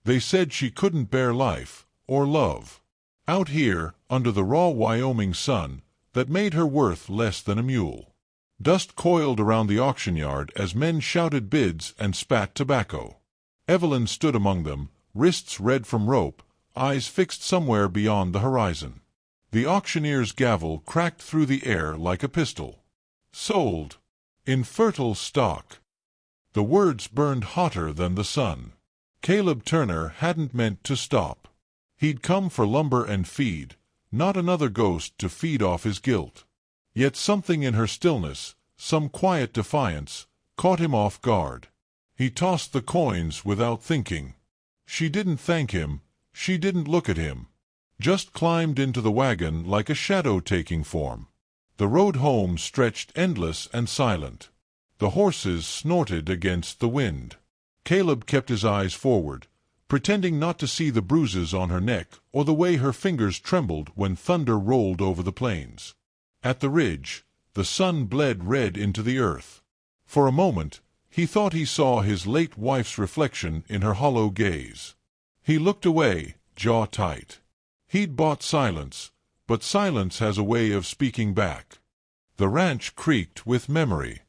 They said she couldn't bear life, or love. Out here, under the raw Wyoming sun, that made her worth less than a mule. Dust coiled around the auction yard as men shouted bids and spat tobacco. Evelyn stood among them, wrists red from rope, eyes fixed somewhere beyond the horizon. The auctioneer's gavel cracked through the air like a pistol. Sold. Infertile stock. The words burned hotter than the sun. Caleb Turner hadn't meant to stop. He'd come for lumber and feed, not another ghost to feed off his guilt. Yet something in her stillness, some quiet defiance, caught him off guard. He tossed the coins without thinking. She didn't thank him, she didn't look at him. Just climbed into the wagon like a shadow taking form. The road home stretched endless and silent. The horses snorted against the wind. Caleb kept his eyes forward, pretending not to see the bruises on her neck or the way her fingers trembled when thunder rolled over the plains. At the ridge, the sun bled red into the earth. For a moment, he thought he saw his late wife's reflection in her hollow gaze. He looked away, jaw tight. He'd bought silence, but silence has a way of speaking back. The ranch creaked with memory.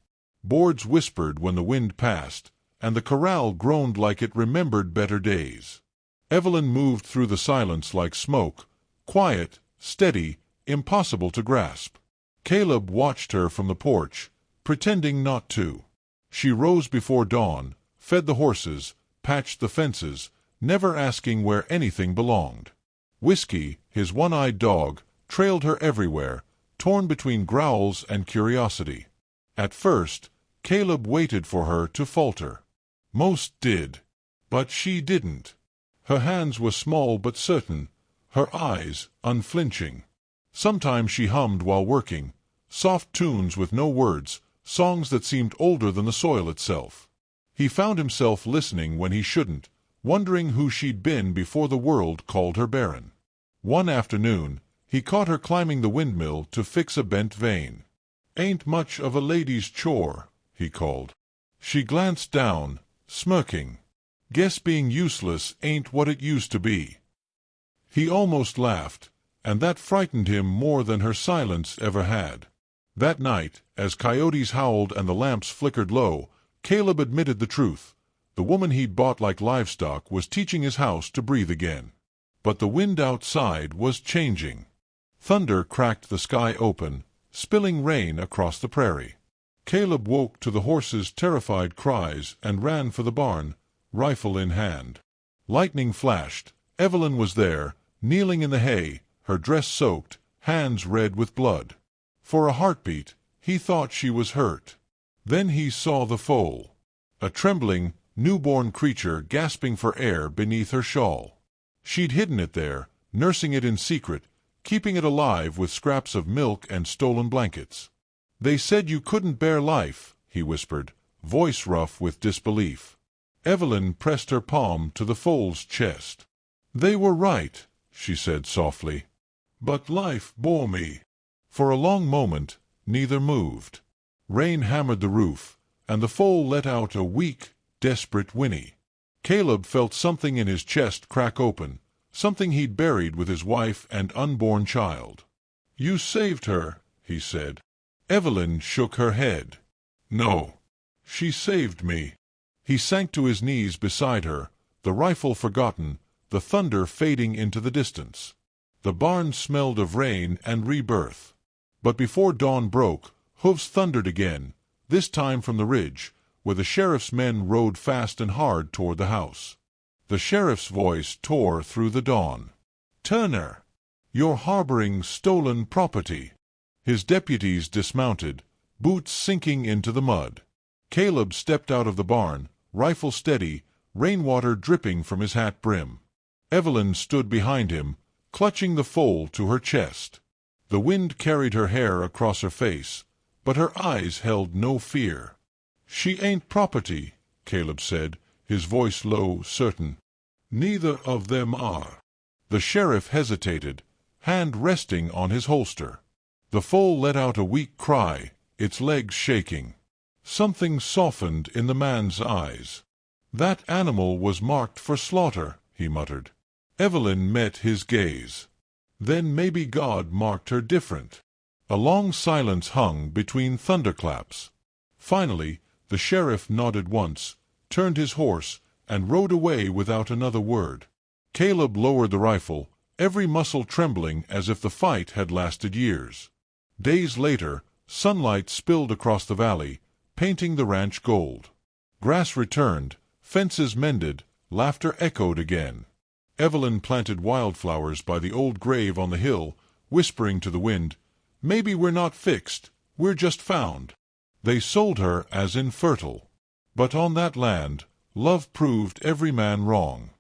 Boards whispered when the wind passed, and the corral groaned like it remembered better days. Evelyn moved through the silence like smoke, quiet, steady, impossible to grasp. Caleb watched her from the porch, pretending not to. She rose before dawn, fed the horses, patched the fences, never asking where anything belonged. Whiskey, his one-eyed dog, trailed her everywhere, torn between growls and curiosity. At first, Caleb waited for her to falter. Most did. But she didn't. Her hands were small but certain, her eyes unflinching. Sometimes she hummed while working, soft tunes with no words, songs that seemed older than the soil itself. He found himself listening when he shouldn't, wondering who she'd been before the world called her barren. One afternoon, he caught her climbing the windmill to fix a bent vane. "Ain't much of a lady's chore," he called. She glanced down, smirking. "Guess being useless ain't what it used to be." He almost laughed, and that frightened him more than her silence ever had. That night, as coyotes howled and the lamps flickered low, Caleb admitted the truth. The woman he'd bought like livestock was teaching his house to breathe again. But the wind outside was changing. Thunder cracked the sky open, spilling rain across the prairie. Caleb woke to the horses' terrified cries and ran for the barn, rifle in hand. Lightning flashed. Evelyn was there, kneeling in the hay, her dress soaked, hands red with blood. For a heartbeat, he thought she was hurt. Then he saw the foal. A trembling, newborn creature gasping for air beneath her shawl. She'd hidden it there, nursing it in secret, keeping it alive with scraps of milk and stolen blankets. "They said you couldn't bear life," he whispered, voice rough with disbelief. Evelyn pressed her palm to the foal's chest. "They were right," she said softly. "But life bore me." For a long moment, neither moved. Rain hammered the roof, and the foal let out a weak, desperate whinny. Caleb felt something in his chest crack open, something he'd buried with his wife and unborn child. "You saved her," he said. Evelyn shook her head. "No. She saved me." He sank to his knees beside her, the rifle forgotten, the thunder fading into the distance. The barn smelled of rain and rebirth. But before dawn broke, hoofs thundered again, this time from the ridge, where the sheriff's men rode fast and hard toward the house. The sheriff's voice tore through the dawn. "Turner! You're harboring stolen property." His deputies dismounted, boots sinking into the mud. Caleb stepped out of the barn, rifle steady, rainwater dripping from his hat brim. Evelyn stood behind him, clutching the foal to her chest. The wind carried her hair across her face, but her eyes held no fear. "She ain't property," Caleb said, his voice low, certain. "Neither of them are." The sheriff hesitated, hand resting on his holster. The foal let out a weak cry, its legs shaking. Something softened in the man's eyes. "That animal was marked for slaughter," he muttered. Evelyn met his gaze. Then maybe God marked her different. A long silence hung between thunderclaps. Finally, the sheriff nodded once, turned his horse, and rode away without another word. Caleb lowered the rifle, every muscle trembling as if the fight had lasted years. Days later, sunlight spilled across the valley, painting the ranch gold. Grass returned, fences mended, laughter echoed again. Evelyn planted wildflowers by the old grave on the hill, whispering to the wind, "Maybe we're not fixed, we're just found." They sold her as infertile. But on that land, love proved every man wrong.